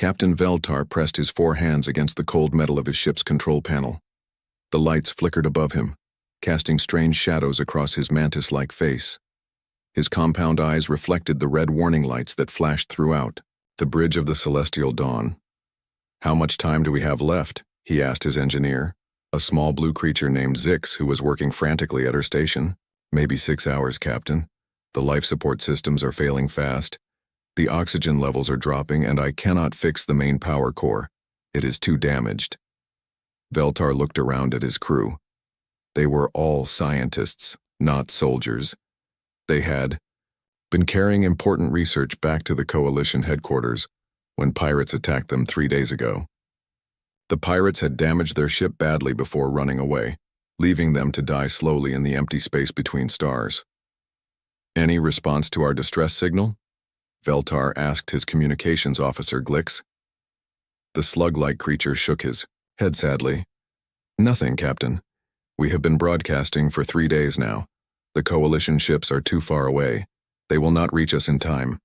Captain Veltar pressed his 4 hands against the cold metal of his ship's control panel. The lights flickered above him, casting strange shadows across his mantis-like face. His compound eyes reflected the red warning lights that flashed throughout. The bridge of the celestial dawn. "How much time do we have left?" he asked his engineer, a small blue creature named Zix who was working frantically at her station. "Maybe 6 hours, Captain. The life support systems are failing fast. The oxygen levels are dropping, and I cannot fix the main power core. It is too damaged." Veltar looked around at his crew. They were all scientists, not soldiers. They had been carrying important research back to the Coalition headquarters when pirates attacked them 3 days ago. The pirates had damaged their ship badly before running away, leaving them to die slowly in the empty space between stars. "Any response to our distress signal?" Veltar asked his communications officer Glix. The slug-like creature shook his head sadly. "Nothing, Captain. We have been broadcasting for 3 days now. The Coalition ships are too far away. They will not reach us in time."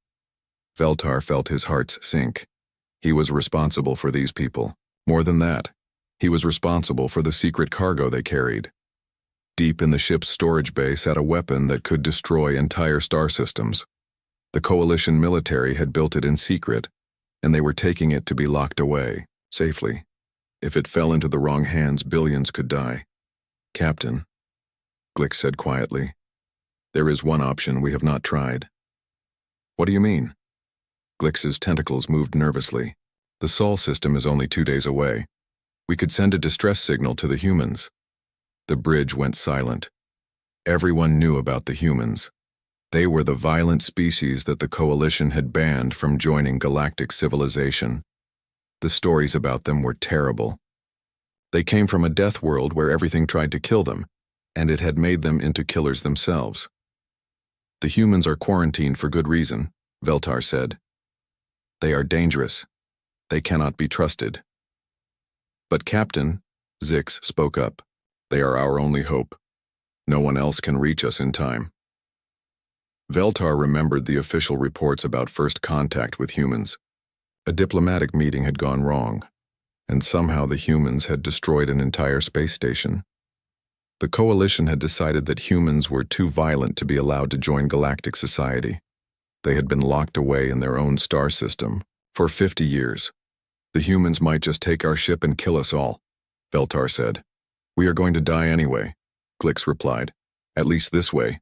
Veltar felt his heart sink. He was responsible for these people. More than that, he was responsible for the secret cargo they carried. Deep in the ship's storage bay sat a weapon that could destroy entire star systems. The Coalition military had built it in secret, and they were taking it to be locked away, safely. If it fell into the wrong hands, billions could die. "Captain," Glix said quietly, "there is one option we have not tried." "What do you mean?" Glix's tentacles moved nervously. "The Sol system is only 2 days away. We could send a distress signal to the humans." The bridge went silent. Everyone knew about the humans. They were the violent species that the Coalition had banned from joining galactic civilization. The stories about them were terrible. They came from a death world where everything tried to kill them, and it had made them into killers themselves. "The humans are quarantined for good reason," Veltar said. "They are dangerous. They cannot be trusted." "But Captain," Zix spoke up, "they are our only hope. No one else can reach us in time." Veltar remembered the official reports about first contact with humans. A diplomatic meeting had gone wrong, and somehow the humans had destroyed an entire space station. The Coalition had decided that humans were too violent to be allowed to join galactic society. They had been locked away in their own star system for 50 years. "The humans might just take our ship and kill us all," Veltar said. "We are going to die anyway," Glix replied. "At least this way.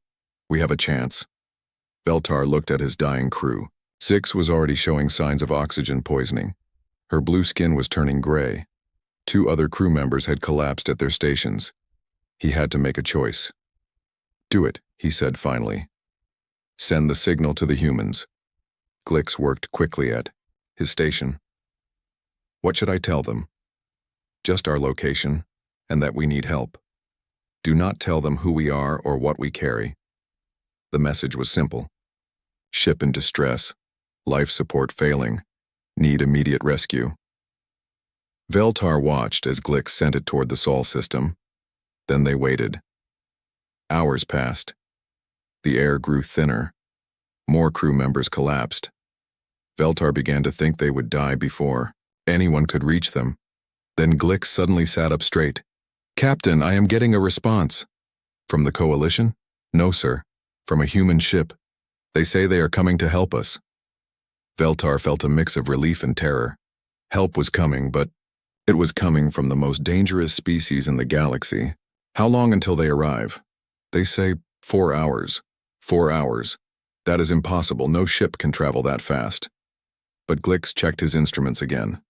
We have a chance." Veltar looked at his dying crew. Zix was already showing signs of oxygen poisoning. Her blue skin was turning gray. 2 other crew members had collapsed at their stations. He had to make a choice. "Do it," he said finally. "Send the signal to the humans." Glix worked quickly at his station. "What should I tell them?" "Just our location, and that we need help. Do not tell them who we are or what we carry." The message was simple. "Ship in distress. Life support failing. Need immediate rescue." Veltar watched as Glix sent it toward the Sol system. Then they waited. Hours passed. The air grew thinner. More crew members collapsed. Veltar began to think they would die before anyone could reach them. Then Glix suddenly sat up straight. "Captain, I am getting a response." "From the Coalition?" "No, sir. From a human ship. They say they are coming to help us." Veltar felt a mix of relief and terror. Help was coming, but it was coming from the most dangerous species in the galaxy. "How long until they arrive?" "They say 4 hours. 4 hours. That is impossible. No ship can travel that fast." But Glix checked his instruments again.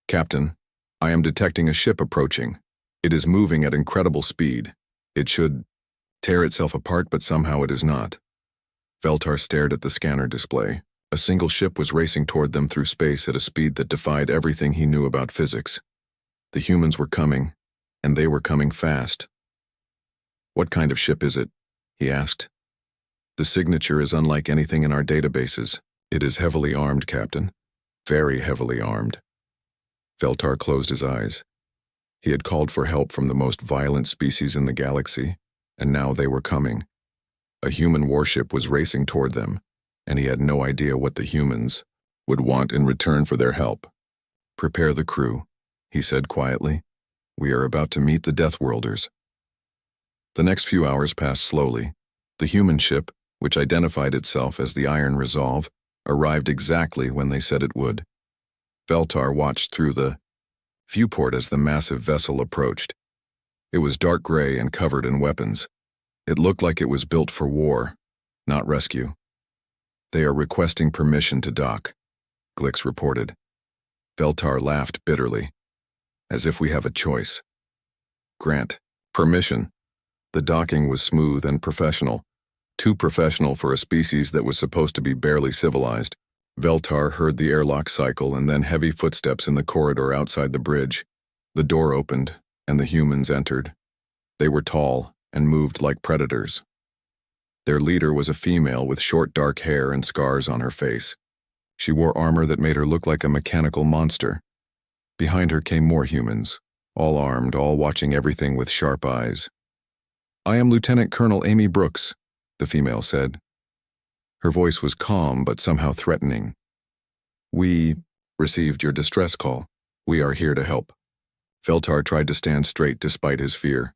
"Captain, I am detecting a ship approaching. It is moving at incredible speed. It should tear itself apart, but somehow it is not." Veltar stared at the scanner display. A single ship was racing toward them through space at a speed that defied everything he knew about physics. The humans were coming, and they were coming fast. "What kind of ship is it?" he asked. "The signature is unlike anything in our databases. It is heavily armed, Captain. Very heavily armed." Veltar closed his eyes. He had called for help from the most violent species in the galaxy, and now they were coming. A human warship was racing toward them, and he had no idea what the humans would want in return for their help. "Prepare the crew," he said quietly. "We are about to meet the Deathworlders." The next few hours passed slowly. The human ship, which identified itself as the Iron Resolve, arrived exactly when they said it would. Veltar watched through the viewport as the massive vessel approached. It was dark gray and covered in weapons. It looked like it was built for war, not rescue. "They are requesting permission to dock," Glix reported. Veltar laughed bitterly. "As if we have a choice." "Grant, permission." The docking was smooth and professional, too professional for a species that was supposed to be barely civilized. Veltar heard the airlock cycle and then heavy footsteps in the corridor outside the bridge. The door opened, and the humans entered. They were tall and moved like predators. Their leader was a female with short dark hair and scars on her face. She wore armor that made her look like a mechanical monster. Behind her came more humans, all armed, all watching everything with sharp eyes. "I am Lieutenant Colonel Amy Brooks," the female said. Her voice was calm but somehow threatening. "We received your distress call. We are here to help." Veltar tried to stand straight despite his fear.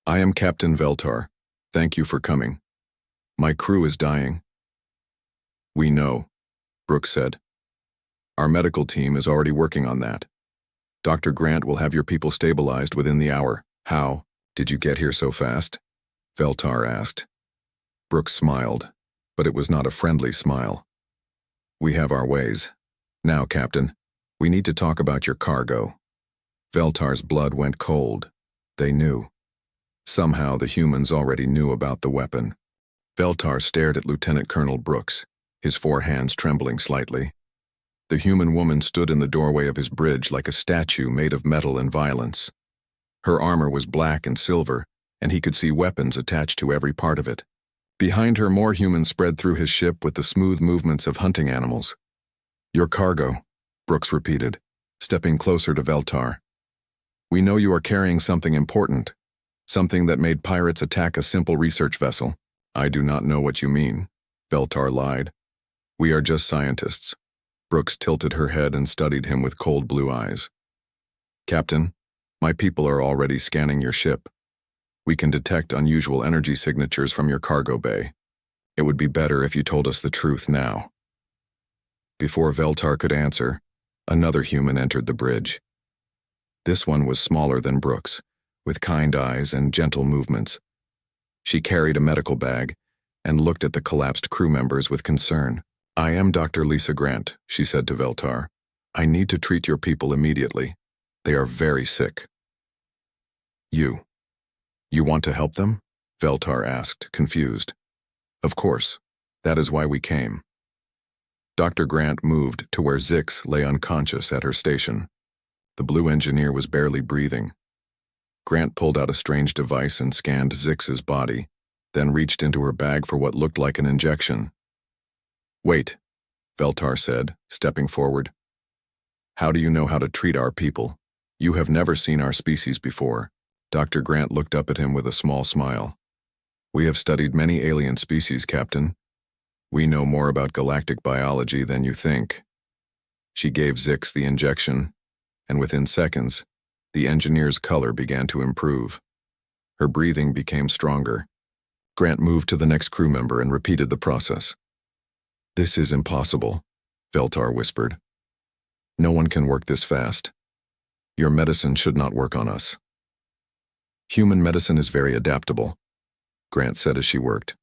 "I am Captain Veltar. Thank you for coming. My crew is dying." "We know," Brooks said. "Our medical team is already working on that. Dr. Grant will have your people stabilized within the hour." "How did you get here so fast?" Veltar asked. Brooks smiled, but it was not a friendly smile. "We have our ways. Now, Captain, we need to talk about your cargo." Veltar's blood went cold. They knew. Somehow the humans already knew about the weapon. Veltar stared at Lieutenant Colonel Brooks, his four hands trembling slightly. The human woman stood in the doorway of his bridge like a statue made of metal and violence. Her armor was black and silver, and he could see weapons attached to every part of it. Behind her, more humans spread through his ship with the smooth movements of hunting animals. "Your cargo," Brooks repeated, stepping closer to Veltar. "We know you are carrying something important, something that made pirates attack a simple research vessel." "I do not know what you mean," Veltar lied. "We are just scientists." Brooks tilted her head and studied him with cold blue eyes. "Captain, my people are already scanning your ship. We can detect unusual energy signatures from your cargo bay. It would be better if you told us the truth now." Before Veltar could answer, another human entered the bridge. This one was smaller than Brooks, with kind eyes and gentle movements. She carried a medical bag and looked at the collapsed crew members with concern. "I am Dr. Lisa Grant," she said to Veltar. "I need to treat your people immediately. They are very sick." You want to help them?" Veltar asked, confused. "Of course. That is why we came." Dr. Grant moved to where Zix lay unconscious at her station. The blue engineer was barely breathing. Grant pulled out a strange device and scanned Zix's body, then reached into her bag for what looked like an injection. "Wait," Veltar said, stepping forward. "How do you know how to treat our people? You have never seen our species before." Dr. Grant looked up at him with a small smile. "We have studied many alien species, Captain. We know more about galactic biology than you think." She gave Zix the injection, and within seconds, the engineer's color began to improve. Her breathing became stronger. Grant moved to the next crew member and repeated the process. "This is impossible," Veltar whispered. "No one can work this fast. Your medicine should not work on us." "Human medicine is very adaptable," Grant said as she worked.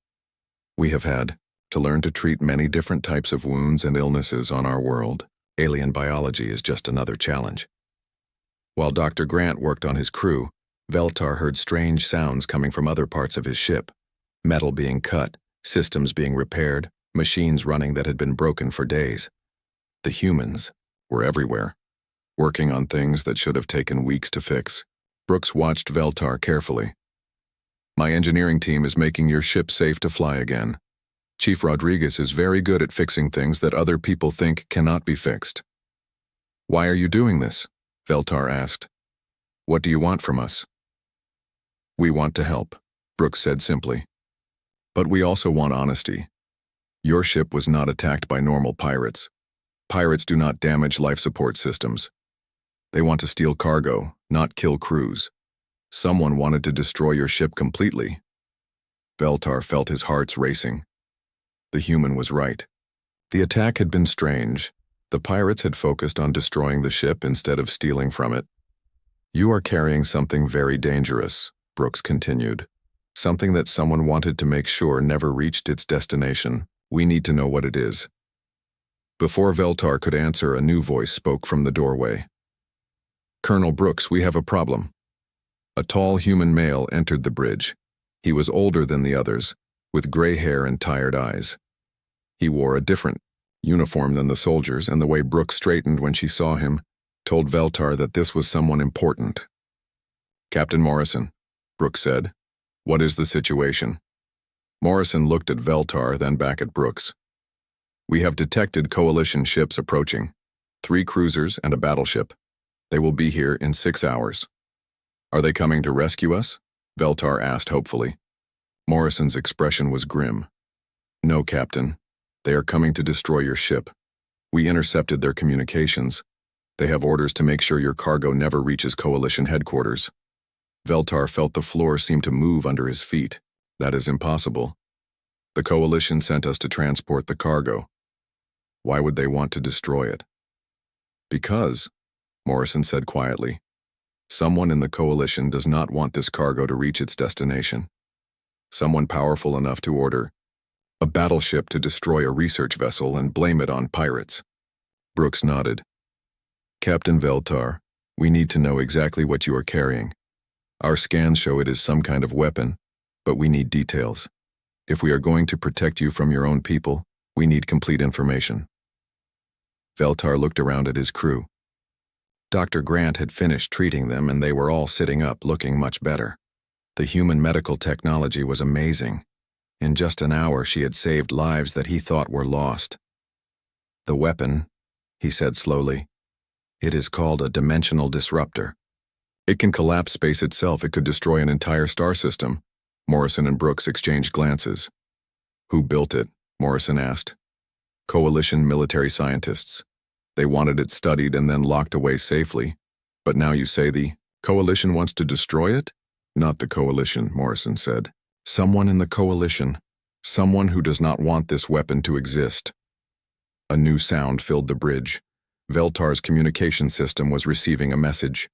"We have had to learn to treat many different types of wounds and illnesses on our world. Alien biology is just another challenge." While Dr. Grant worked on his crew, Veltar heard strange sounds coming from other parts of his ship. Metal being cut, systems being repaired, machines running that had been broken for days. The humans were everywhere, working on things that should have taken weeks to fix. Brooks watched Veltar carefully. "My engineering team is making your ship safe to fly again. Chief Rodriguez is very good at fixing things that other people think cannot be fixed." "Why are you doing this?" Veltar asked. "What do you want from us?" "We want to help," Brooks said simply. "But we also want honesty. Your ship was not attacked by normal pirates. Pirates do not damage life support systems. They want to steal cargo, not kill crews. Someone wanted to destroy your ship completely. Veltar felt his heart's racing. The human was right. The attack had been strange. The pirates had focused on destroying the ship instead of stealing from it. You are carrying something very dangerous, Brooks continued. Something that someone wanted to make sure never reached its destination. We need to know what it is. Before Veltar could answer, a new voice spoke from the doorway. Colonel Brooks, we have a problem. A tall human male entered the bridge. He was older than the others, with gray hair and tired eyes. He wore a different uniform than the soldiers, and the way Brooks straightened when she saw him told Veltar that this was someone important. Captain Morrison, Brooks said. What is the situation? Morrison looked at Veltar, then back at Brooks. We have detected coalition ships approaching. 3 cruisers and a battleship. They will be here in 6 hours. Are they coming to rescue us? Veltar asked hopefully. Morrison's expression was grim. No, Captain. They are coming to destroy your ship. We intercepted their communications. They have orders to make sure your cargo never reaches coalition headquarters. Veltar felt the floor seem to move under his feet. That is impossible. The coalition sent us to transport the cargo. Why would they want to destroy it? Because, Morrison said quietly, someone in the coalition does not want this cargo to reach its destination. Someone powerful enough to order a battleship to destroy a research vessel and blame it on pirates. Brooks nodded. Captain Veltar, we need to know exactly what you are carrying. Our scans show it is some kind of weapon, but we need details. If we are going to protect you from your own people, we need complete information. Veltar looked around at his crew. Dr. Grant had finished treating them and they were all sitting up looking much better. The human medical technology was amazing. In just an hour she had saved lives that he thought were lost. The weapon, he said slowly, it is called a dimensional disruptor. It can collapse space itself. It could destroy an entire star system. Morrison and Brooks exchanged glances. Who built it? Morrison asked. Coalition military scientists. They wanted it studied and then locked away safely. But now you say the coalition wants to destroy it? Not the coalition, Morrison said. Someone in the coalition. Someone who does not want this weapon to exist. A new sound filled the bridge. Veltar's communication system was receiving a message.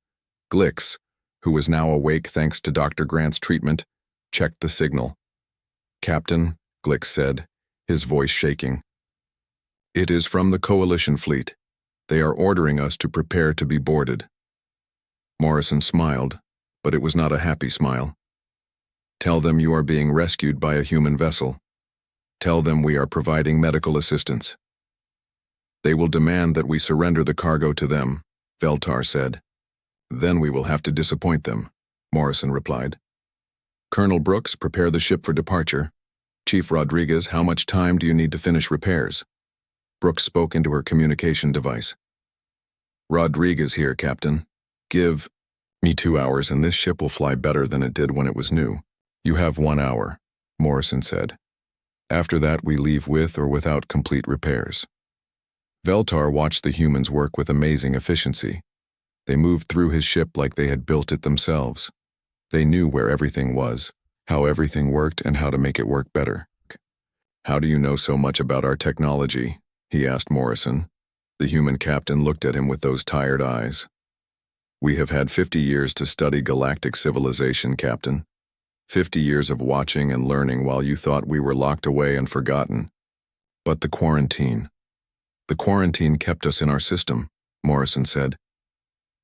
Glix, who was now awake thanks to Dr. Grant's treatment, checked the signal. Captain, Glix said, his voice shaking. It is from the coalition fleet. They are ordering us to prepare to be boarded. Morrison smiled, but it was not a happy smile. Tell them you are being rescued by a human vessel. Tell them we are providing medical assistance. They will demand that we surrender the cargo to them, Veltar said. Then we will have to disappoint them, Morrison replied. Colonel Brooks, prepare the ship for departure. Chief Rodriguez, how much time do you need to finish repairs? Brooks spoke into her communication device. Rodriguez here, Captain. Give me 2 hours and this ship will fly better than it did when it was new. You have 1 hour, Morrison said. After that we leave with or without complete repairs. Veltar watched the humans work with amazing efficiency. They moved through his ship like they had built it themselves. They knew where everything was, how everything worked, and how to make it work better. How do you know so much about our technology? He asked Morrison. The human captain looked at him with those tired eyes. We have had 50 years to study galactic civilization, Captain. 50 years of watching and learning while you thought we were locked away and forgotten. But the quarantine kept us in our system, Morrison said.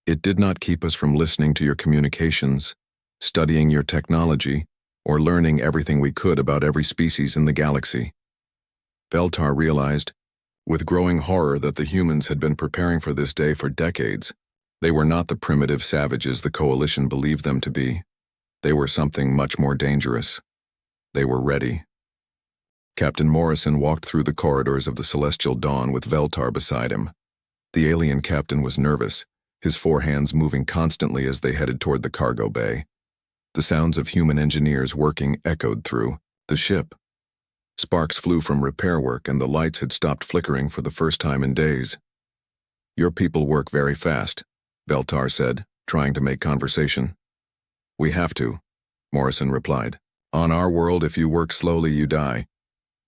It did not keep us from listening to your communications, studying your technology, or learning everything we could about every species in the galaxy. Veltar realized, with growing horror, that the humans had been preparing for this day for decades. They were not the primitive savages the coalition believed them to be. They were something much more dangerous. They were ready. Captain Morrison walked through the corridors of the Celestial Dawn with Veltar beside him. The alien captain was nervous, his 4 hands moving constantly as they headed toward the cargo bay. The sounds of human engineers working echoed through the ship. Sparks flew from repair work and the lights had stopped flickering for the first time in days. "Your people work very fast," Veltar said, trying to make conversation. "We have to," Morrison replied. "On our world, if you work slowly, you die.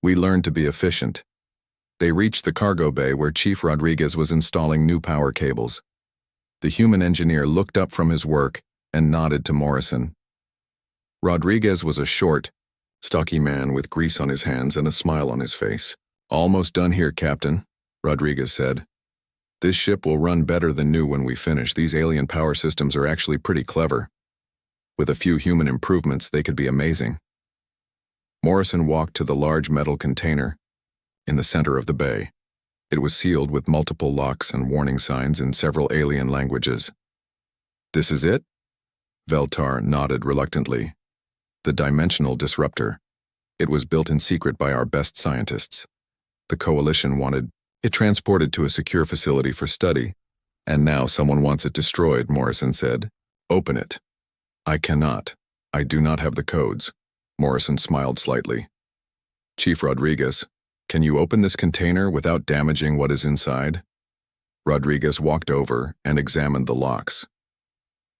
We learned to be efficient." They reached the cargo bay where Chief Rodriguez was installing new power cables. The human engineer looked up from his work and nodded to Morrison. Rodriguez was a short, stocky man with grease on his hands and a smile on his face. "Almost done here, Captain," Rodriguez said. "This ship will run better than new when we finish. These alien power systems are actually pretty clever. With a few human improvements, they could be amazing." Morrison walked to the large metal container in the center of the bay. It was sealed with multiple locks and warning signs in several alien languages. "This is it?" Veltar nodded reluctantly. "The dimensional disruptor. It was built in secret by our best scientists. The Coalition wanted it transported to a secure facility for study, and now someone wants it destroyed," Morrison said. "Open it." "I cannot. I do not have the codes." Morrison smiled slightly. "Chief Rodriguez, can you open this container without damaging what is inside?" Rodriguez walked over and examined the locks.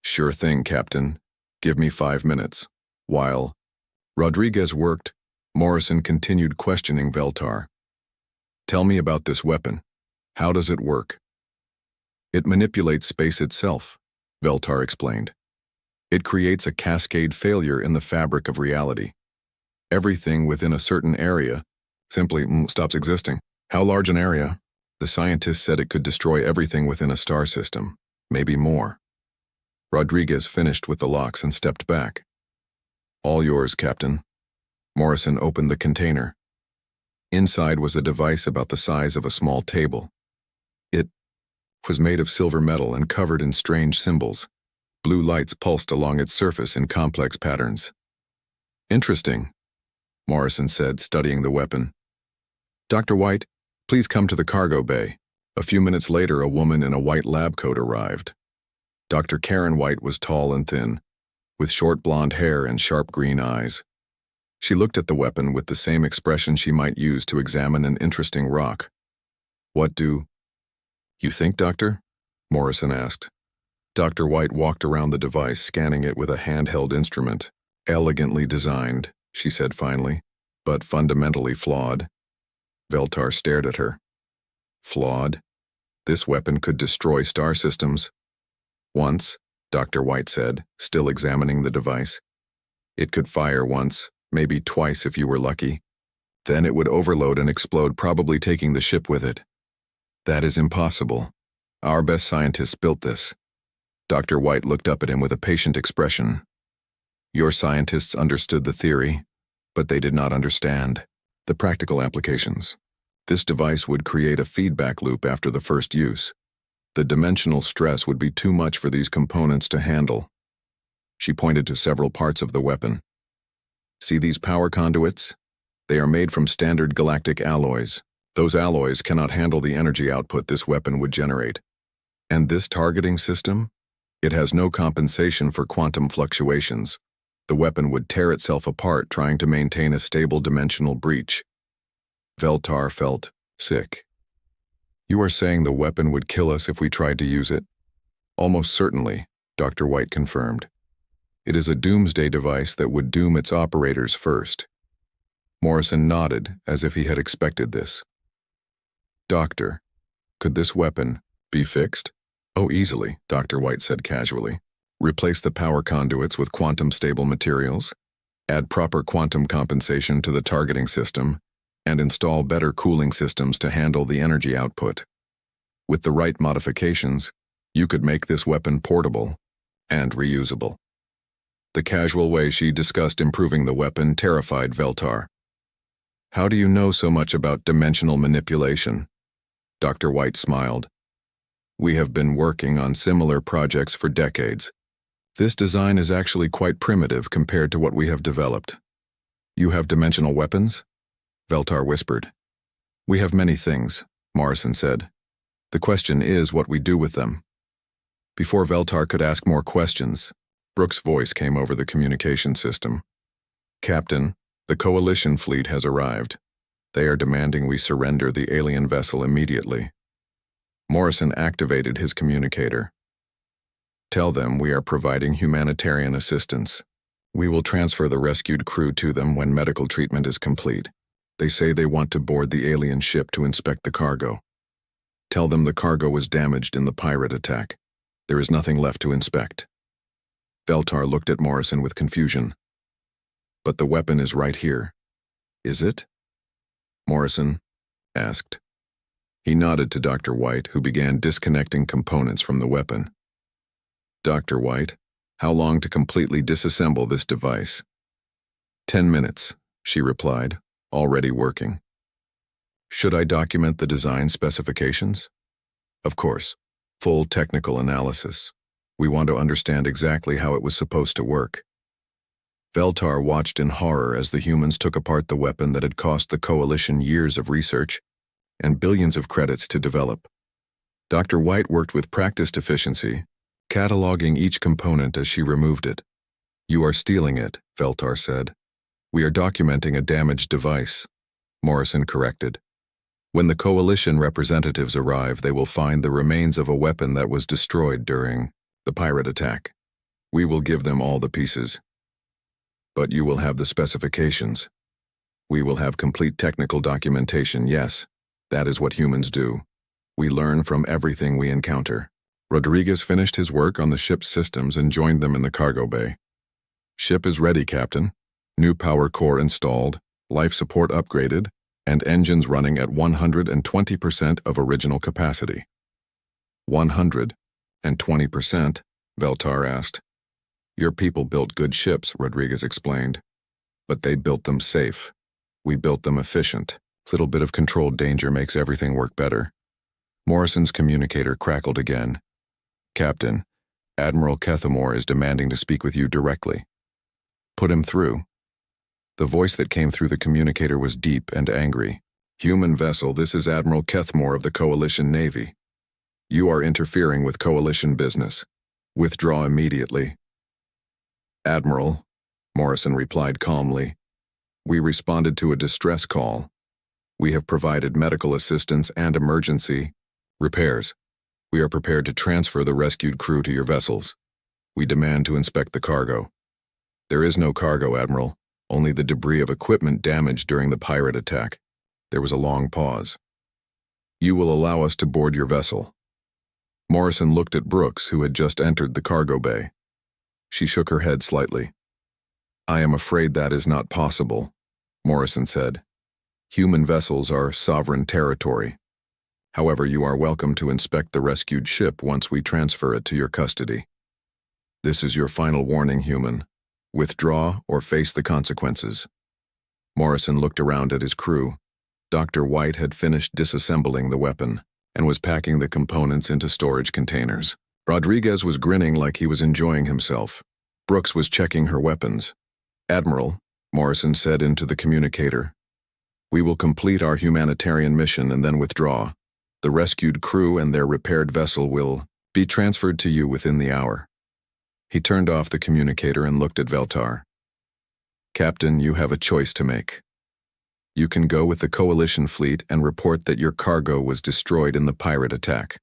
"Sure thing, Captain. Give me 5 minutes." While Rodriguez worked, Morrison continued questioning Veltar. "Tell me about this weapon. How does it work?" "It manipulates space itself," Veltar explained. "It creates a cascade failure in the fabric of reality. Everything within a certain area simply stops existing." "How large an area?" "The scientists said it could destroy everything within a star system, maybe more." Rodriguez finished with the locks and stepped back. "All yours, Captain." Morrison opened the container. Inside was a device about the size of a small table. It was made of silver metal and covered in strange symbols. Blue lights pulsed along its surface in complex patterns. "Interesting," Morrison said, studying the weapon. "Dr. White, please come to the cargo bay." A few minutes later, a woman in a white lab coat arrived. Dr. Karen White was tall and thin, with short blonde hair and sharp green eyes. She looked at the weapon with the same expression she might use to examine an interesting rock. "What do you think, Doctor?" Morrison asked. Dr. White walked around the device, scanning it with a handheld instrument. "Elegantly designed," she said finally, "but fundamentally flawed." Veltar stared at her. "Flawed? This weapon could destroy star systems." "Once," Dr. White said, still examining the device. "It could fire once, maybe twice if you were lucky. Then it would overload and explode, probably taking the ship with it." "That is impossible. Our best scientists built this." Dr. White looked up at him with a patient expression. "Your scientists understood the theory, but they did not understand the practical applications. This device would create a feedback loop after the first use. The dimensional stress would be too much for these components to handle." She pointed to several parts of the weapon. "See these power conduits? They are made from standard galactic alloys. Those alloys cannot handle the energy output this weapon would generate. And this targeting system? It has no compensation for quantum fluctuations. The weapon would tear itself apart trying to maintain a stable dimensional breach." Veltar felt sick. "You are saying the weapon would kill us if we tried to use it?" "Almost certainly," Dr. White confirmed. "It is a doomsday device that would doom its operators first." Morrison nodded as if he had expected this. "Doctor, could this weapon be fixed?" "Oh, easily," Dr. White said casually. "Replace the power conduits with quantum-stable materials, add proper quantum compensation to the targeting system, and install better cooling systems to handle the energy output. With the right modifications, you could make this weapon portable and reusable." The casual way she discussed improving the weapon terrified Veltar. "How do you know so much about dimensional manipulation?" Dr. White smiled. "We have been working on similar projects for decades. This design is actually quite primitive compared to what we have developed." "You have dimensional weapons?" Veltar whispered. "We have many things," Morrison said. "The question is what we do with them." Before Veltar could ask more questions, Brooks' voice came over the communication system. "Captain, The Coalition fleet has arrived. They are demanding we surrender the alien vessel immediately. Morrison activated his communicator. Tell them we are providing humanitarian assistance. We will transfer the rescued crew to them when medical treatment is complete. They say they want to board the alien ship to inspect the cargo. Tell them the cargo was damaged in the pirate attack. There is nothing left to inspect. Veltar looked at Morrison with confusion. But the weapon is right here. Is it? Morrison asked. He nodded to Dr. White, who began disconnecting components from the weapon. Dr. White, how long to completely disassemble this device? 10 minutes, she replied, already working. Should I document the design specifications? Of course. Full technical analysis. We want to understand exactly how it was supposed to work. Veltar watched in horror as the humans took apart the weapon that had cost the Coalition years of research and billions of credits to develop. Dr. White worked with practiced efficiency, cataloging each component as she removed it. You are stealing it, Veltar said. We are documenting a damaged device, Morrison corrected. When the Coalition representatives arrive, they will find the remains of a weapon that was destroyed during the pirate attack. We will give them all the pieces. But you will have the specifications. We will have complete technical documentation, yes. That is what humans do. We learn from everything we encounter. Rodriguez finished his work on the ship's systems and joined them in the cargo bay. Ship is ready, Captain. New power core installed, life support upgraded, and engines running at 120% of original capacity. 120%? Veltar asked. Your people built good ships, Rodriguez explained. But they built them safe. We built them efficient. Little bit of controlled danger makes everything work better. Morrison's communicator crackled again. Captain, Admiral Kethamore is demanding to speak with you directly. Put him through. The voice that came through the communicator was deep and angry. Human vessel, this is Admiral Kethamore of the Coalition Navy. You are interfering with Coalition business. Withdraw immediately. Admiral, Morrison replied calmly. We responded to a distress call. We have provided medical assistance and emergency repairs. We are prepared to transfer the rescued crew to your vessels. We demand to inspect the cargo. There is no cargo, Admiral, only the debris of equipment damaged during the pirate attack. There was a long pause. You will allow us to board your vessel. Morrison looked at Brooks, who had just entered the cargo bay. She shook her head slightly. I am afraid that is not possible, Morrison said. Human vessels are sovereign territory. However, you are welcome to inspect the rescued ship once we transfer it to your custody. This is your final warning, human. Withdraw or face the consequences. Morrison looked around at his crew. Dr. White had finished disassembling the weapon and was packing the components into storage containers. Rodriguez was grinning like he was enjoying himself. Brooks was checking her weapons. Admiral, Morrison said into the communicator, we will complete our humanitarian mission and then withdraw. The rescued crew and their repaired vessel will be transferred to you within the hour. He turned off the communicator and looked at Veltar. Captain, you have a choice to make. You can go with the Coalition fleet and report that your cargo was destroyed in the pirate attack.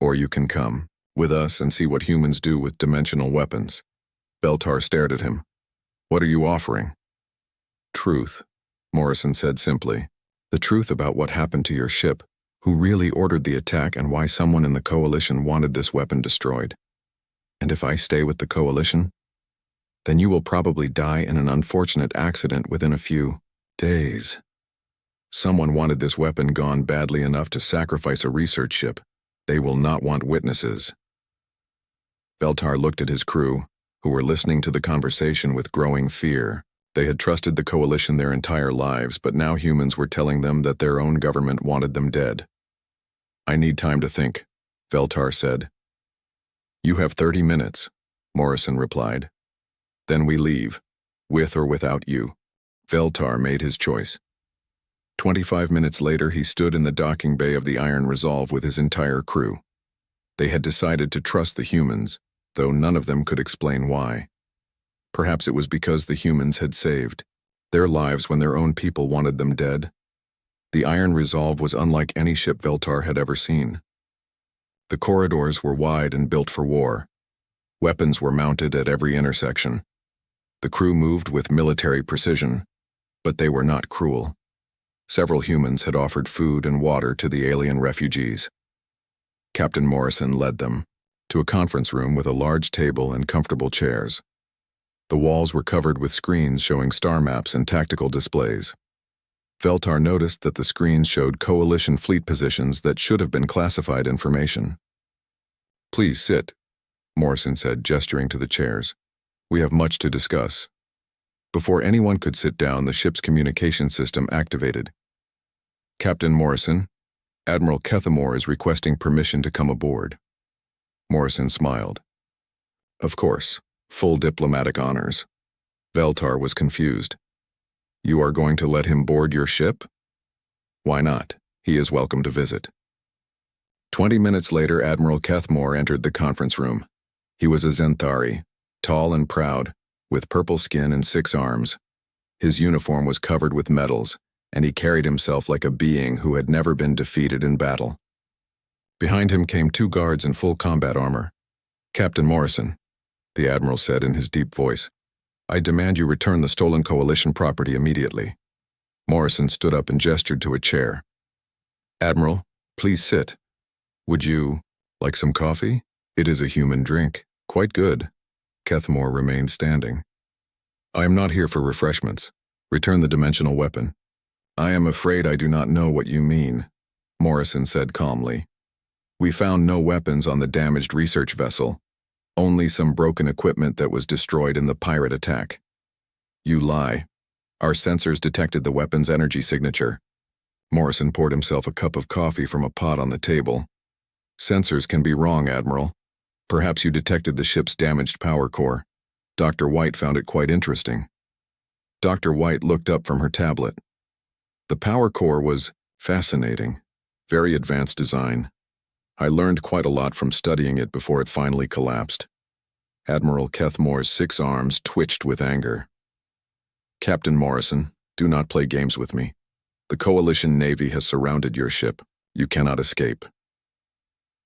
Or you can come with us and see what humans do with dimensional weapons. Veltar stared at him. What are you offering? Truth, Morrison said simply. The truth about what happened to your ship, who really ordered the attack and why someone in the Coalition wanted this weapon destroyed. And if I stay with the Coalition, then you will probably die in an unfortunate accident within a few days. Someone wanted this weapon gone badly enough to sacrifice a research ship. They will not want witnesses. Veltar looked at his crew, who were listening to the conversation with growing fear. They had trusted the Coalition their entire lives, but now humans were telling them that their own government wanted them dead. I need time to think, Veltar said. You have 30 minutes, Morrison replied. Then we leave, with or without you. Veltar made his choice. 25 minutes later, he stood in the docking bay of the Iron Resolve with his entire crew. They had decided to trust the humans, though none of them could explain why. Perhaps it was because the humans had saved Their lives when their own people wanted them dead. The iron resolve was unlike any ship Veltar had ever seen. The corridors were wide and built for war. Weapons were mounted at every intersection. The crew moved with military precision, but they were not cruel. Several humans had offered food and water to the alien refugees. Captain Morrison led them to a conference room with a large table and comfortable chairs. The walls were covered with screens showing star maps and tactical displays. Veltar noticed that the screens showed coalition fleet positions that should have been classified information. "Please sit," Morrison said, gesturing to the chairs. "We have much to discuss." Before anyone could sit down, the ship's communication system activated. "Captain Morrison, Admiral Kethamore is requesting permission to come aboard." Morrison smiled. "Of course, full diplomatic honors." Veltar was confused. "You are going to let him board your ship?" "Why not? He is welcome to visit." 20 minutes later, Admiral Kethamore entered the conference room. He was a Zenthari, tall and proud, with purple skin and 6 arms. His uniform was covered with medals, and he carried himself like a being who had never been defeated in battle. Behind him came 2 guards in full combat armor. "Captain Morrison," the Admiral said in his deep voice, "I demand you return the stolen coalition property immediately." Morrison stood up and gestured to a chair. "Admiral, please sit. Would you like some coffee? It is a human drink. Quite good." Kethamore remained standing. "I am not here for refreshments. Return the dimensional weapon." "I am afraid I do not know what you mean," Morrison said calmly. "We found no weapons on the damaged research vessel, only some broken equipment that was destroyed in the pirate attack." "You lie. Our sensors detected the weapon's energy signature." Morrison poured himself a cup of coffee from a pot on the table. "Sensors can be wrong, Admiral. Perhaps you detected the ship's damaged power core. Dr. White found it quite interesting." Dr. White looked up from her tablet. "The power core was fascinating. Very advanced design. I learned quite a lot from studying it before it finally collapsed." Admiral Kethamore's 6 arms twitched with anger. "Captain Morrison, do not play games with me. The Coalition Navy has surrounded your ship. You cannot escape."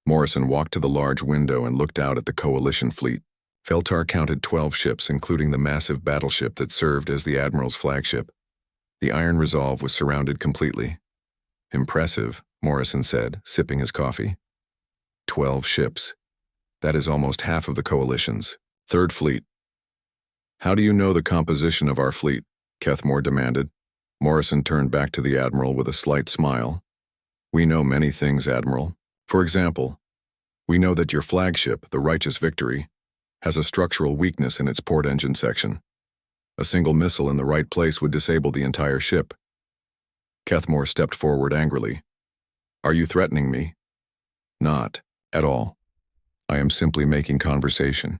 Morrison walked to the large window and looked out at the Coalition fleet. Veltar counted 12 ships, including the massive battleship that served as the Admiral's flagship. The Iron Resolve was surrounded completely. "Impressive," Morrison said, sipping his coffee. 12 ships. That is almost half of the Coalition's. Third Fleet. "How do you know the composition of our fleet?" Kethamore demanded. Morrison turned back to the Admiral with a slight smile. "We know many things, Admiral. For example, we know that your flagship, the Righteous Victory, has a structural weakness in its port engine section. A single missile in the right place would disable the entire ship." Kethamore stepped forward angrily. "Are you threatening me?" "Not at all. I am simply making conversation.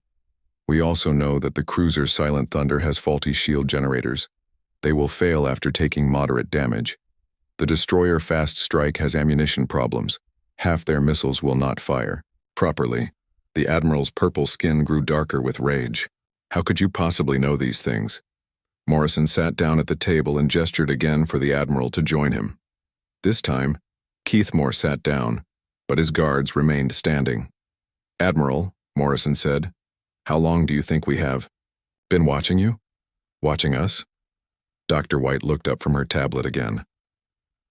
We also know that the cruiser Silent Thunder has faulty shield generators. They will fail after taking moderate damage. The destroyer Fast Strike has ammunition problems. Half their missiles will not fire properly." The Admiral's purple skin grew darker with rage. "How could you possibly know these things?" Morrison sat down at the table and gestured again for the Admiral to join him. This time, Kethamore sat down, but his guards remained standing. "Admiral," Morrison said, "how long do you think we have been watching you? Watching us?" Dr. White looked up from her tablet again.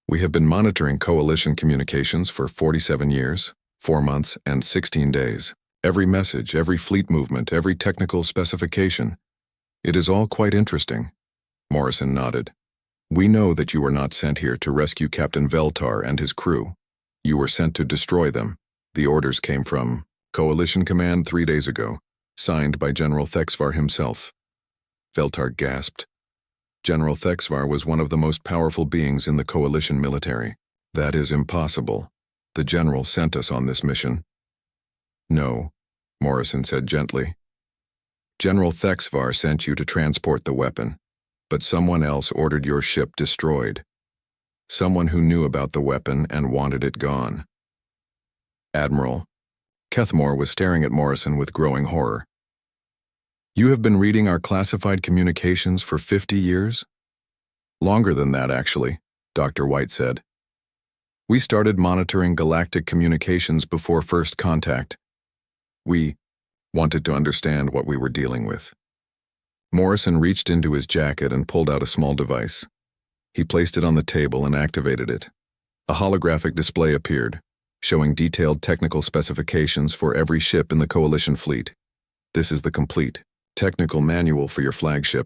"We have been monitoring Coalition communications for 47 years, 4 months, and 16 days. Every message, every fleet movement, every technical specification. It is all quite interesting." Morrison nodded. "We know that you were not sent here to rescue Captain Veltar and his crew. You were sent to destroy them. The orders came from Coalition Command 3 days ago, signed by General Thexvar himself." Veltar gasped. General Thexvar was one of the most powerful beings in the Coalition military. "That is impossible. The General sent us on this mission." "No," Morrison said gently. "General Thexvar sent you to transport the weapon, but someone else ordered your ship destroyed. Someone who knew about the weapon and wanted it gone." "Admiral," Kethamore was staring at Morrison with growing horror. "You have been reading our classified communications for 50 years? Longer than that, actually, Dr. White said. We started monitoring galactic communications before first contact. We wanted to understand what we were dealing with. Morrison reached into his jacket and pulled out a small device. He placed it on the table and activated it. A holographic display appeared, showing detailed technical specifications for every ship in the Coalition fleet. This is the complete technical manual for your flagship,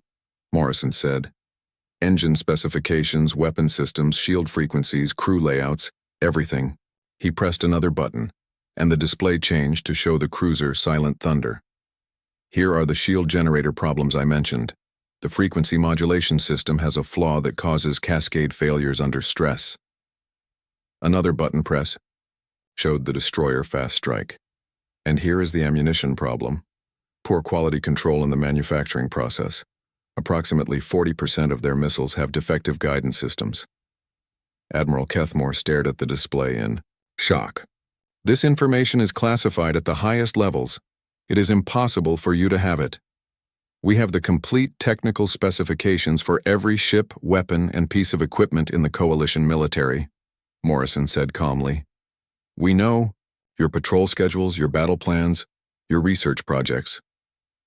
Morrison said. Engine specifications, weapon systems, shield frequencies, crew layouts, everything. He pressed another button, and the display changed to show the cruiser Silent Thunder. Here are the shield generator problems I mentioned. The frequency modulation system has a flaw that causes cascade failures under stress. Another button press showed the destroyer Fast Strike. And here is the ammunition problem. Poor quality control in the manufacturing process. Approximately 40% of their missiles have defective guidance systems. Admiral Kethmore stared at the display in shock. This information is classified at the highest levels. It is impossible for you to have it. We have the complete technical specifications for every ship, weapon, and piece of equipment in the Coalition military, Morrison said calmly. We know your patrol schedules, your battle plans, your research projects.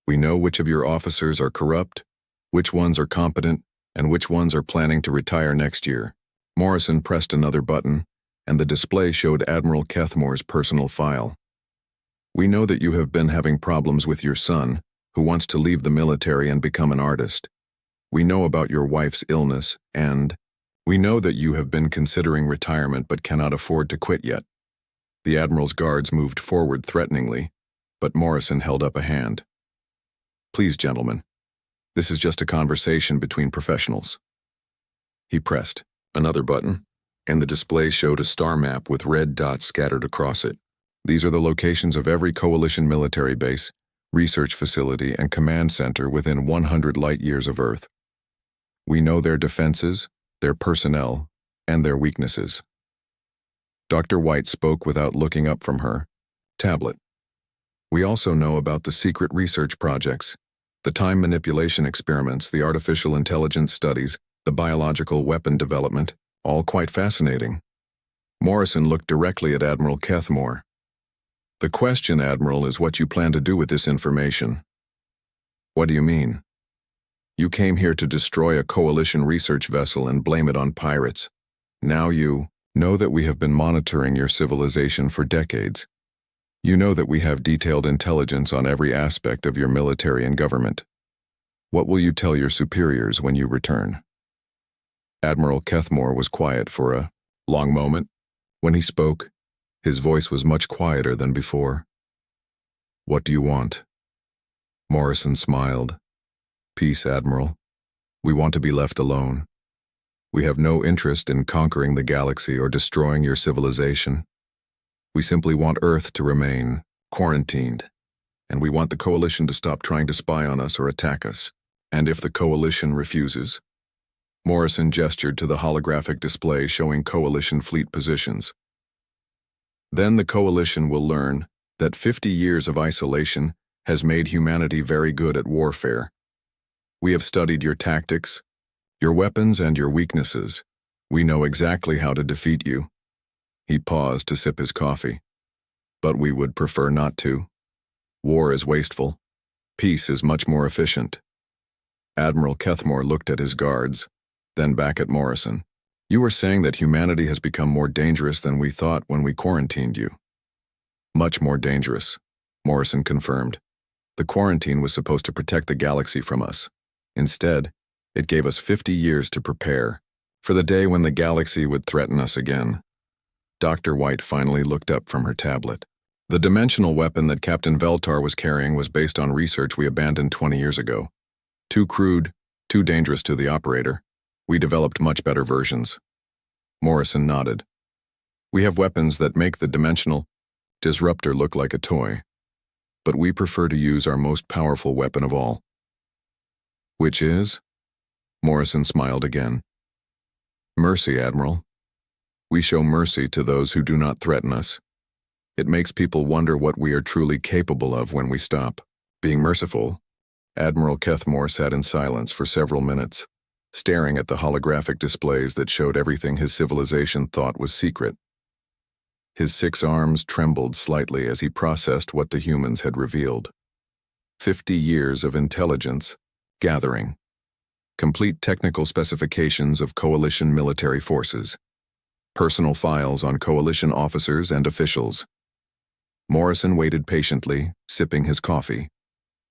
We know which of your officers are corrupt, which ones are competent, and which ones are planning to retire next year. Morrison pressed another button, and the display showed Admiral Kethmore's personal file. We know that you have been having problems with your son, who wants to leave the military and become an artist. We know about your wife's illness, and we know that you have been considering retirement but cannot afford to quit yet. The Admiral's guards moved forward threateningly, but Morrison held up a hand. Please, gentlemen. This is just a conversation between professionals. He pressed another button, and the display showed a star map with red dots scattered across it. These are the locations of every Coalition military base, research facility, and command center within 100 light-years of Earth. We know their defenses, their personnel, and their weaknesses. Dr. White spoke without looking up from her tablet. We also know about the secret research projects, the time manipulation experiments, the artificial intelligence studies, the biological weapon development, all quite fascinating. Morrison looked directly at Admiral Kethmore. The question, Admiral, is what you plan to do with this information. What do you mean? You came here to destroy a Coalition research vessel and blame it on pirates. Now you know that we have been monitoring your civilization for decades. You know that we have detailed intelligence on every aspect of your military and government. What will you tell your superiors when you return? Admiral Kethmore was quiet for a long moment. When he spoke, his voice was much quieter than before. What do you want? Morrison smiled. Peace, Admiral. We want to be left alone. We have no interest in conquering the galaxy or destroying your civilization. We simply want Earth to remain quarantined, and we want the Coalition to stop trying to spy on us or attack us. And if the Coalition refuses? Morrison gestured to the holographic display showing Coalition fleet positions. Then the Coalition will learn that 50 years of isolation has made humanity very good at warfare. We have studied your tactics, your weapons, and your weaknesses. We know exactly how to defeat you. He paused to sip his coffee. But we would prefer not to. War is wasteful. Peace is much more efficient. Admiral Kethmore looked at his guards, then back at Morrison. You were saying that humanity has become more dangerous than we thought when we quarantined you. Much more dangerous, Morrison confirmed. The quarantine was supposed to protect the galaxy from us. Instead, it gave us 50 years to prepare for the day when the galaxy would threaten us again. Dr. White finally looked up from her tablet. The dimensional weapon that Captain Veltar was carrying was based on research we abandoned 20 years ago. Too crude, too dangerous to the operator. We developed much better versions. Morrison nodded. We have weapons that make the dimensional disruptor look like a toy, but we prefer to use our most powerful weapon of all. Which is? Morrison smiled again. Mercy, Admiral. We show mercy to those who do not threaten us. It makes people wonder what we are truly capable of when we stop being merciful. Admiral Kethmore sat in silence for several minutes, staring at the holographic displays that showed everything his civilization thought was secret. His 6 arms trembled slightly as he processed what the humans had revealed. 50 years of intelligence gathering. Complete technical specifications of coalition military forces. Personal files on coalition officers and officials. Morrison waited patiently, sipping his coffee.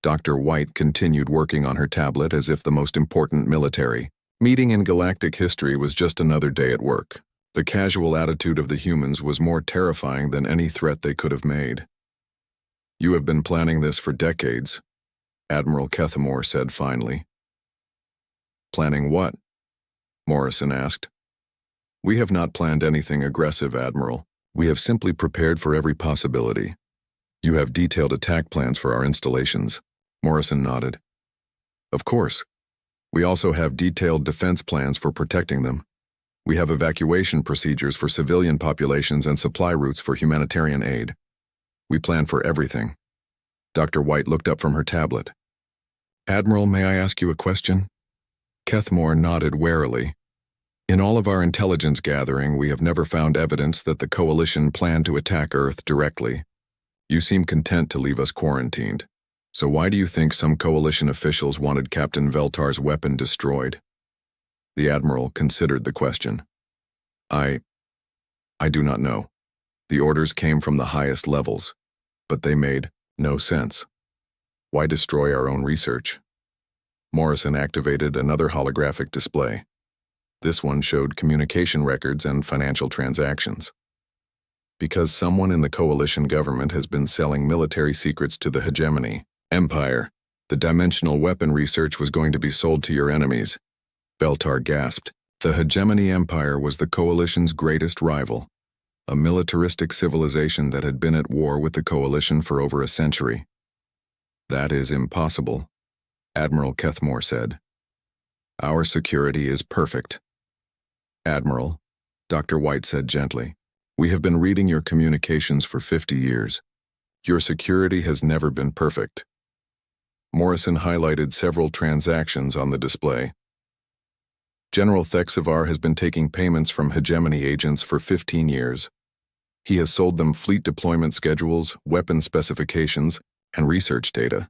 Dr. White continued working on her tablet as if the most important military meeting in galactic history was just another day at work. The casual attitude of the humans was more terrifying than any threat they could have made. "You have been planning this for decades," Admiral Kethmore said finally. "Planning what?" Morrison asked. "We have not planned anything aggressive, Admiral. We have simply prepared for every possibility. You have detailed attack plans for our installations." Morrison nodded. "Of course. We also have detailed defense plans for protecting them. We have evacuation procedures for civilian populations and supply routes for humanitarian aid. We plan for everything." Dr. White looked up from her tablet. "Admiral, may I ask you a question?" Kethmore nodded warily. "In all of our intelligence gathering, we have never found evidence that the Coalition planned to attack Earth directly. You seem content to leave us quarantined. So why do you think some Coalition officials wanted Captain Veltar's weapon destroyed?" The Admiral considered the question. I do not know. The orders came from the highest levels, but they made no sense. Why destroy our own research?" Morrison activated another holographic display. This one showed communication records and financial transactions. "Because someone in the Coalition government has been selling military secrets to the hegemony empire. The dimensional weapon research was going to be sold to your enemies." Veltar gasped. The hegemony empire was the Coalition's greatest rival, a militaristic civilization that had been at war with the Coalition for over a century. "That is impossible," Admiral Kethmore said. "Our security is perfect." "Admiral," Dr. White said gently, "we have been reading your communications for 50 years. Your security has never been perfect." Morrison highlighted several transactions on the display. "General Thexavar has been taking payments from hegemony agents for 15 years. He has sold them fleet deployment schedules, weapon specifications, and research data.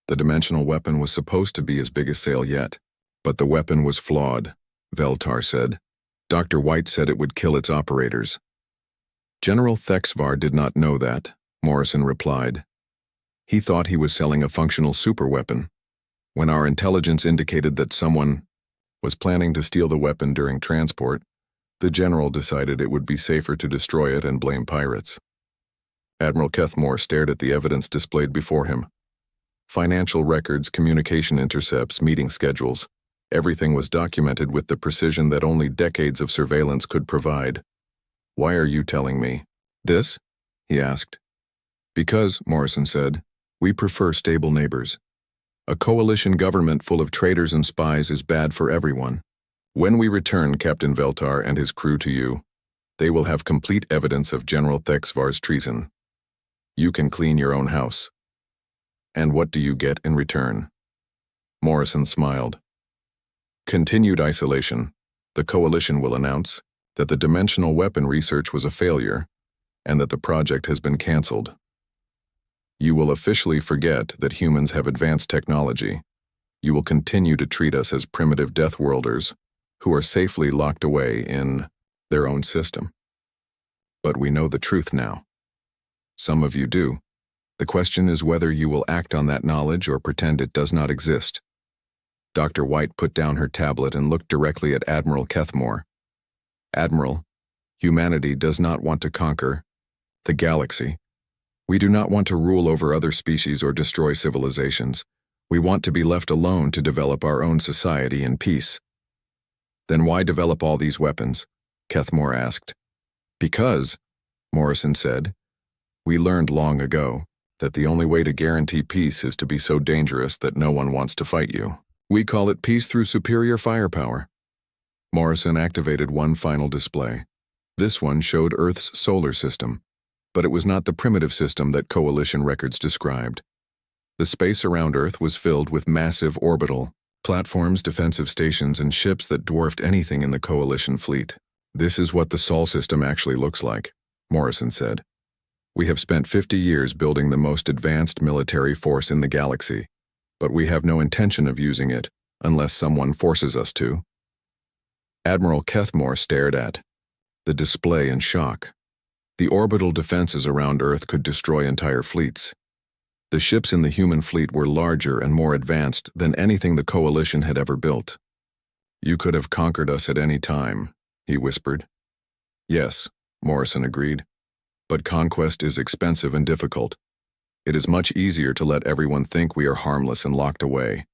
The dimensional weapon was supposed to be his biggest sale yet, but the weapon was flawed," Veltar said. "Dr. White said it would kill its operators." "General Thexavar did not know that," Morrison replied. "He thought he was selling a functional superweapon. When our intelligence indicated that someone was planning to steal the weapon during transport, the general decided it would be safer to destroy it and blame pirates." Admiral Kethmore stared at the evidence displayed before him. Financial records, communication intercepts, meeting schedules. Everything was documented with the precision that only decades of surveillance could provide. "Why are you telling me this?" he asked. "Because," Morrison said, "we prefer stable neighbors. A coalition government full of traitors and spies is bad for everyone. When we return Captain Veltar and his crew to you, they will have complete evidence of General Thexvar's treason. You can clean your own house." "And what do you get in return?" Morrison smiled. "Continued isolation. The Coalition will announce that the dimensional weapon research was a failure and that the project has been cancelled. You will officially forget that humans have advanced technology. You will continue to treat us as primitive Deathworlders who are safely locked away in their own system. But we know the truth now. Some of you do. The question is whether you will act on that knowledge or pretend it does not exist." Dr. White put down her tablet and looked directly at Admiral Kethmore. "Admiral, humanity does not want to conquer the galaxy. We do not want to rule over other species or destroy civilizations. We want to be left alone to develop our own society in peace." "Then why develop all these weapons?" Kethmore asked. "Because," Morrison said, "we learned long ago that the only way to guarantee peace is to be so dangerous that no one wants to fight you. We call it peace through superior firepower." Morrison activated one final display. This one showed Earth's solar system, but it was not the primitive system that Coalition records described. The space around Earth was filled with massive orbital Platforms, defensive stations, and ships that dwarfed anything in the Coalition fleet. "This is what the Sol system actually looks like," Morrison said. "We have spent 50 years building the most advanced military force in the galaxy, but we have no intention of using it unless someone forces us to." Admiral Kethmore stared at the display in shock. The orbital defenses around Earth could destroy entire fleets. The ships in the human fleet were larger and more advanced than anything the Coalition had ever built. "You could have conquered us at any time," he whispered. "Yes," Morrison agreed. "But conquest is expensive and difficult. It is much easier to let everyone think we are harmless and locked away.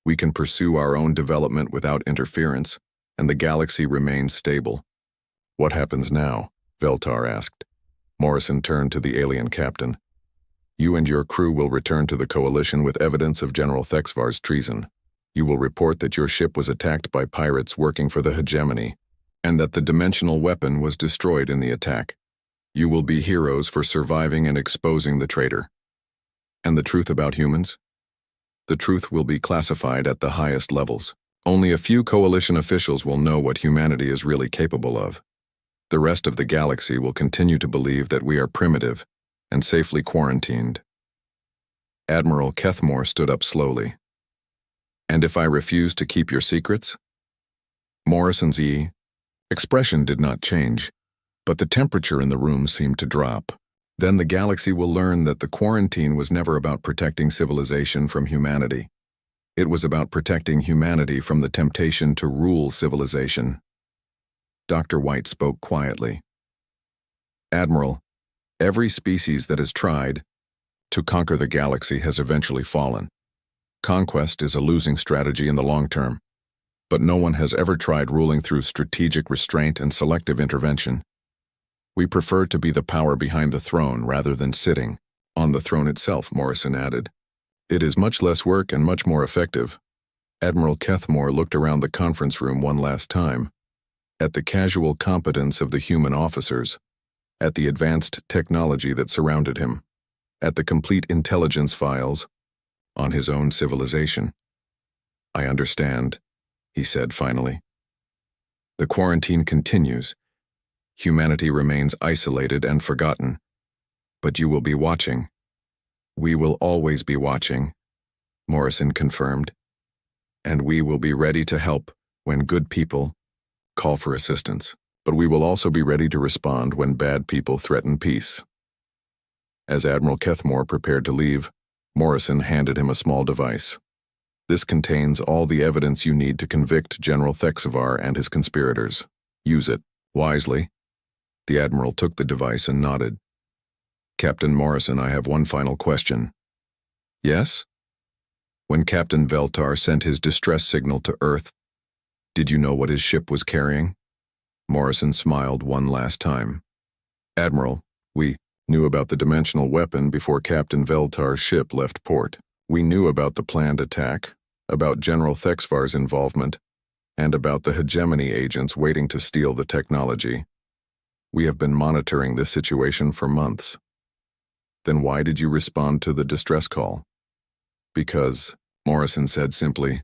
We can pursue our own development without interference, and the galaxy remains stable." "What happens now?" Veltar asked. Morrison turned to the alien captain. "You and your crew will return to the Coalition with evidence of General Thexvar's treason. You will report that your ship was attacked by pirates working for the hegemony, and that the dimensional weapon was destroyed in the attack. You will be heroes for surviving and exposing the traitor. And the truth about humans? The truth will be classified at the highest levels. Only a few Coalition officials will know what humanity is really capable of. The rest of the galaxy will continue to believe that we are primitive and safely quarantined." Admiral Kethmore stood up slowly. "And if I refuse to keep your secrets?" Morrison's expression did not change, but the temperature in the room seemed to drop. "Then the galaxy will learn that the quarantine was never about protecting civilization from humanity. It was about protecting humanity from the temptation to rule civilization." Dr. White spoke quietly. "Admiral, every species that has tried to conquer the galaxy has eventually fallen. Conquest is a losing strategy in the long term, but no one has ever tried ruling through strategic restraint and selective intervention. We prefer to be the power behind the throne rather than sitting on the throne itself," Morrison added. "It is much less work and much more effective." Admiral Kethmore looked around the conference room one last time, at the casual competence of the human officers, at the advanced technology that surrounded him, at the complete intelligence files on his own civilization. "I understand," he said finally. "The quarantine continues. Humanity remains isolated and forgotten. But you will be watching." "We will always be watching," Morrison confirmed. "And we will be ready to help when good people call for assistance. But we will also be ready to respond when bad people threaten peace." As Admiral Kethmore prepared to leave, Morrison handed him a small device. "This contains all the evidence you need to convict General Thexvar and his conspirators. Use it wisely." The Admiral took the device and nodded. "Captain Morrison, I have one final question." "Yes?" "When Captain Veltar sent his distress signal to Earth, did you know what his ship was carrying?" Morrison smiled one last time. "Admiral, we knew about the dimensional weapon before Captain Veltar's ship left port. We knew about the planned attack, about General Thexvar's involvement, and about the hegemony agents waiting to steal the technology. We have been monitoring this situation for months." "Then why did you respond to the distress call?" "Because," Morrison said simply,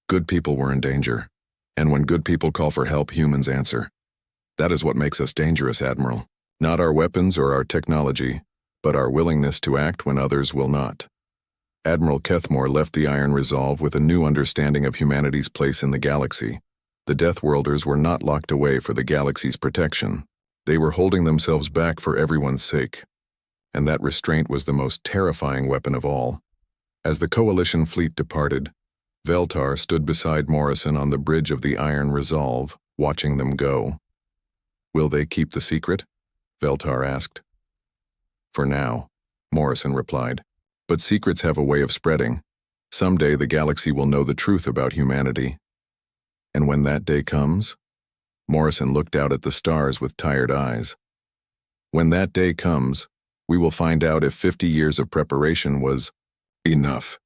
"good people were in danger. And when good people call for help, humans answer. That is what makes us dangerous, Admiral. Not our weapons or our technology, but our willingness to act when others will not." Admiral Kethmore left the Iron Resolve with a new understanding of humanity's place in the galaxy. The Deathworlders were not locked away for the galaxy's protection. They were holding themselves back for everyone's sake. And that restraint was the most terrifying weapon of all. As the Coalition fleet departed, Veltar stood beside Morrison on the bridge of the Iron Resolve, watching them go. "Will they keep the secret?" Veltar asked. "For now," Morrison replied. "But secrets have a way of spreading. Someday the galaxy will know the truth about humanity. And when that day comes," Morrison looked out at the stars with tired eyes. "When that day comes, we will find out if 50 years of preparation was enough."